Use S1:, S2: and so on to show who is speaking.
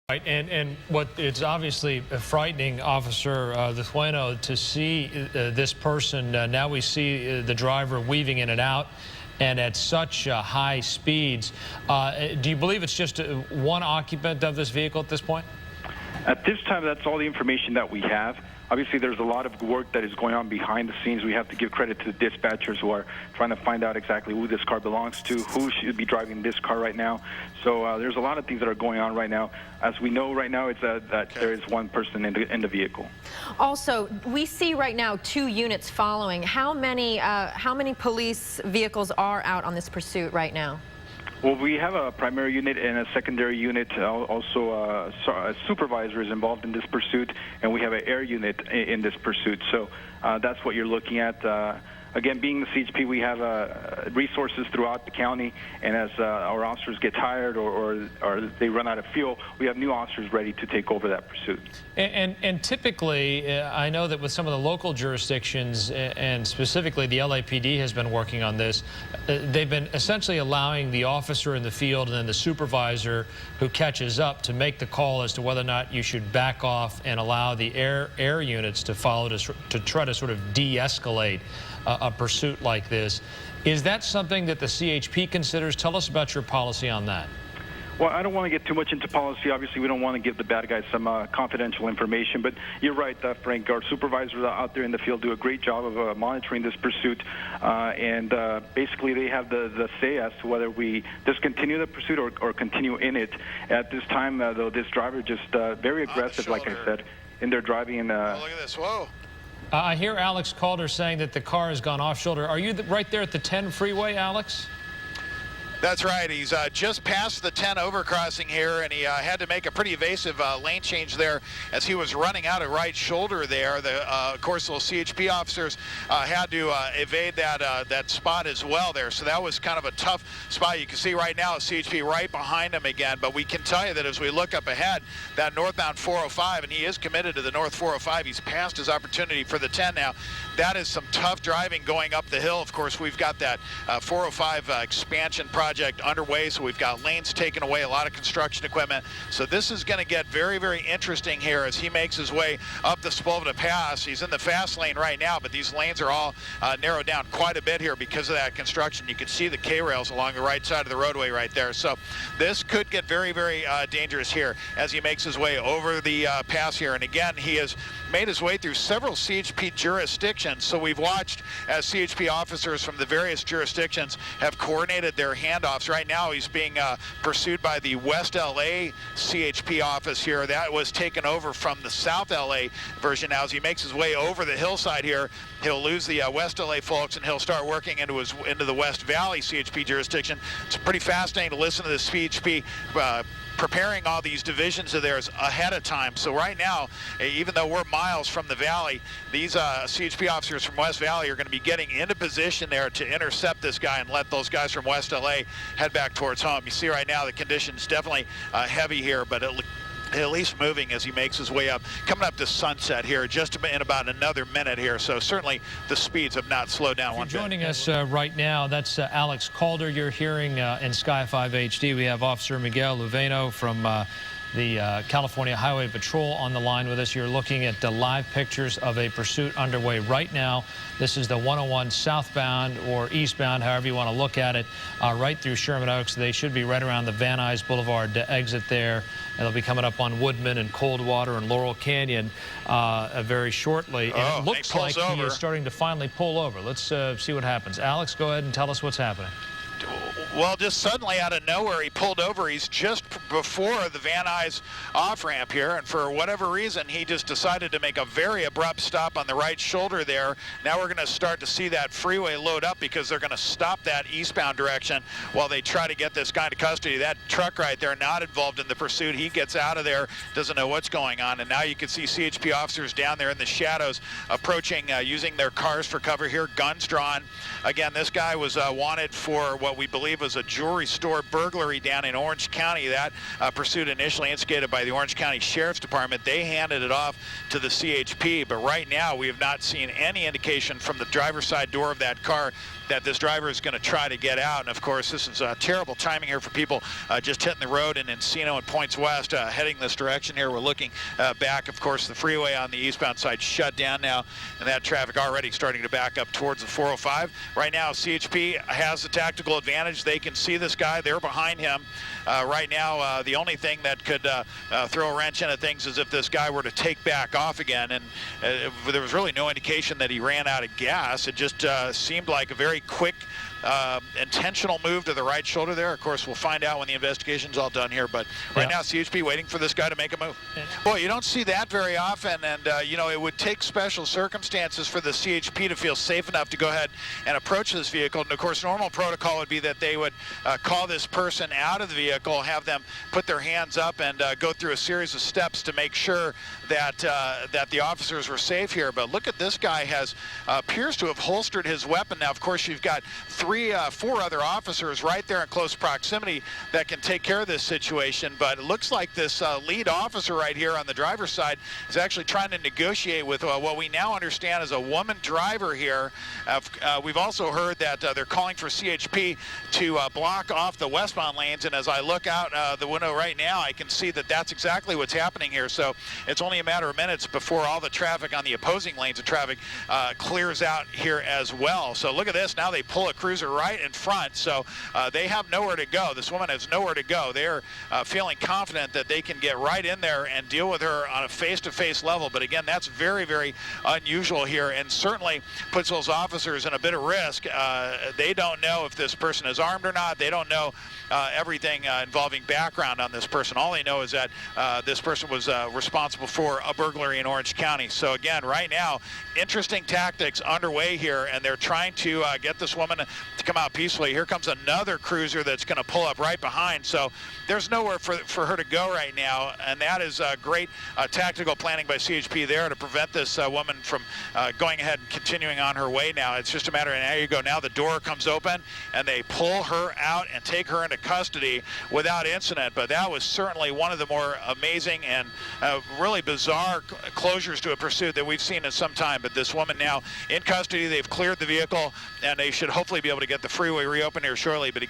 S1: Right, and what it's obviously frightening, Officer Dueno, to see this person. Now we see the driver weaving in and out, and at such high speeds. Do you believe it's just one occupant of this vehicle at this point?
S2: At this time, that's all the information that we have. Obviously, there's a lot of work that is going on behind the scenes. We have to give credit to the dispatchers who are trying to find out exactly who this car belongs to, who should be driving this car right now. So there's a lot of things that are going on right now. As we know right now, it's that there is one person in the vehicle.
S3: Also, we see right now 2 units following. How many police vehicles are out on this pursuit right now?
S2: Well, we have a primary unit and a secondary unit. Also, a supervisor is involved in this pursuit, and we have an air unit in this pursuit. So that's what you're looking at. Again, being the CHP, we have resources throughout the county, and as our officers get tired or they run out of fuel, we have new officers ready to take over that pursuit.
S1: And typically, I know that with some of the local jurisdictions, and specifically the LAPD has been working on this, they've been essentially allowing the officer in the field and then the supervisor who catches up to make the call as to whether or not you should back off and allow the air units to follow to try to sort of de-escalate a pursuit like this. Is that something that the CHP considers? Tell us about your policy on that.
S2: Well, I don't want to get too much into policy. Obviously, we don't want to give the bad guys some confidential information. But you're right, Frank. Our supervisors out there in the field do a great job of monitoring this pursuit. And basically, they have the say as to whether we discontinue the pursuit or continue in it. At this time, though, this driver just very aggressive, like I said, in their driving. And,
S4: oh, look at this. Whoa.
S1: I hear Alex Calder saying that the car has gone off shoulder. Are you right there at the 10 freeway, Alex?
S4: That's right. He's just past the 10 overcrossing here, and he had to make a pretty evasive lane change there as he was running out of right shoulder there. Of course, those CHP officers had to evade that spot as well there. So that was kind of a tough spot. You can see right now CHP right behind him again. But we can tell you that as we look up ahead, that northbound 405, and he is committed to the north 405. He's passed his opportunity for the 10 now. That is some tough driving going up the hill. Of course, we've got that 405 expansion project underway, so we've got lanes taken away, a lot of construction equipment. So this is going to get very, very interesting here as he makes his way up the Sepulveda Pass. He's in the fast lane right now, but these lanes are all narrowed down quite a bit here because of that construction. You can see the K-rails along the right side of the roadway right there. So this could get very, very dangerous here as he makes his way over the pass here. And again, he has made his way through several CHP jurisdictions. So we've watched as CHP officers from the various jurisdictions have coordinated their handoffs. Right now, he's being pursued by the West LA CHP office here. That was taken over from the South LA version. Now, as he makes his way over the hillside here, he'll lose the West LA folks, and he'll start working into the West Valley CHP jurisdiction. It's pretty fascinating to listen to the CHP preparing all these divisions of theirs ahead of time. So right now, even though we're miles from the valley, these CHP officers from West Valley are going to be getting into position there to intercept this guy and let those guys from West LA head back towards home. You see right now the conditions definitely heavy here, but at least moving as he makes his way up. Coming up to Sunset here just in about another minute here, so certainly the speeds have not slowed down one bit.
S1: Joining us right now, that's Alex Calder. You're hearing in Sky 5 HD. We have Officer Miguel Dueno from the California Highway Patrol on the line with us. You're looking at live pictures of a pursuit underway right now. This is the 101 southbound or eastbound, however you want to look at it, right through Sherman Oaks. They should be right around the Van Nuys Boulevard exit there. And they'll be coming up on Woodman and Coldwater and Laurel Canyon very shortly. And it looks like he is starting to finally pull over. Let's see what happens. Alex, go ahead and tell us what's happening.
S4: Well, just suddenly out of nowhere, he pulled over. He's just before the Van Nuys off-ramp here, and for whatever reason, he just decided to make a very abrupt stop on the right shoulder there. Now we're going to start to see that freeway load up because they're going to stop that eastbound direction while they try to get this guy to custody. That truck right there, not involved in the pursuit. He gets out of there, doesn't know what's going on, and now you can see CHP officers down there in the shadows approaching, using their cars for cover here, guns drawn. Again, this guy was wanted for what we believe believe was a jewelry store burglary down in Orange County. That pursuit initially instigated by the Orange County Sheriff's Department. They handed it off to the CHP, but right now we have not seen any indication from the driver's side door of that car that this driver is going to try to get out. And of course, this is terrible timing here for people just hitting the road in Encino and Points West, heading this direction here. We're looking back. Of course, the freeway on the eastbound side shut down now, and that traffic already starting to back up towards the 405. Right now, CHP has the tactical advantage. They can see this guy. They're behind him. Right now, the only thing that could throw a wrench into things is if this guy were to take back off again. And there was really no indication that he ran out of gas. It just seemed like a very quick, intentional move to the right shoulder there. Of course, we'll find out when the investigation's all done here, but right now CHP waiting for this guy to make a move. Boy, you don't see that very often, and you know, it would take special circumstances for the CHP to feel safe enough to go ahead and approach this vehicle. And of course, normal protocol would be that they would call this person out of the vehicle, have them put their hands up, and go through a series of steps to make sure that that the officers were safe here. But look at this guy appears to have holstered his weapon. Now, of course, you've got four other officers right there in close proximity that can take care of this situation, but it looks like this lead officer right here on the driver's side is actually trying to negotiate with what we now understand is a woman driver here. We've also heard that they're calling for CHP to block off the westbound lanes, and as I look out the window right now, I can see that that's exactly what's happening here. So it's only a matter of minutes before all the traffic on the opposing lanes of traffic clears out here as well. So look at this. Now they pull a cruiser right in front, so they have nowhere to go. This woman has nowhere to go. They're feeling confident that they can get right in there and deal with her on a face-to-face level. But again, that's very, very unusual here, and certainly puts those officers in a bit of risk. They don't know if this person is armed or not. They don't know everything involving background on this person. All they know is that this person was responsible for a burglary in Orange County. So again, right now, interesting tactics underway here, and they're trying to get this woman to come out peacefully. Here comes another cruiser that's going to pull up right behind. So there's nowhere for her to go right now, and that is great tactical planning by CHP there to prevent this woman from going ahead and continuing on her way now. It's just a matter of, there you go. Now the door comes open, and they pull her out and take her into custody without incident. But that was certainly one of the more amazing and really bizarre closures to a pursuit that we've seen in some time. But this woman now in custody. They've cleared the vehicle, and they should hopefully be able to get the freeway reopened here shortly. But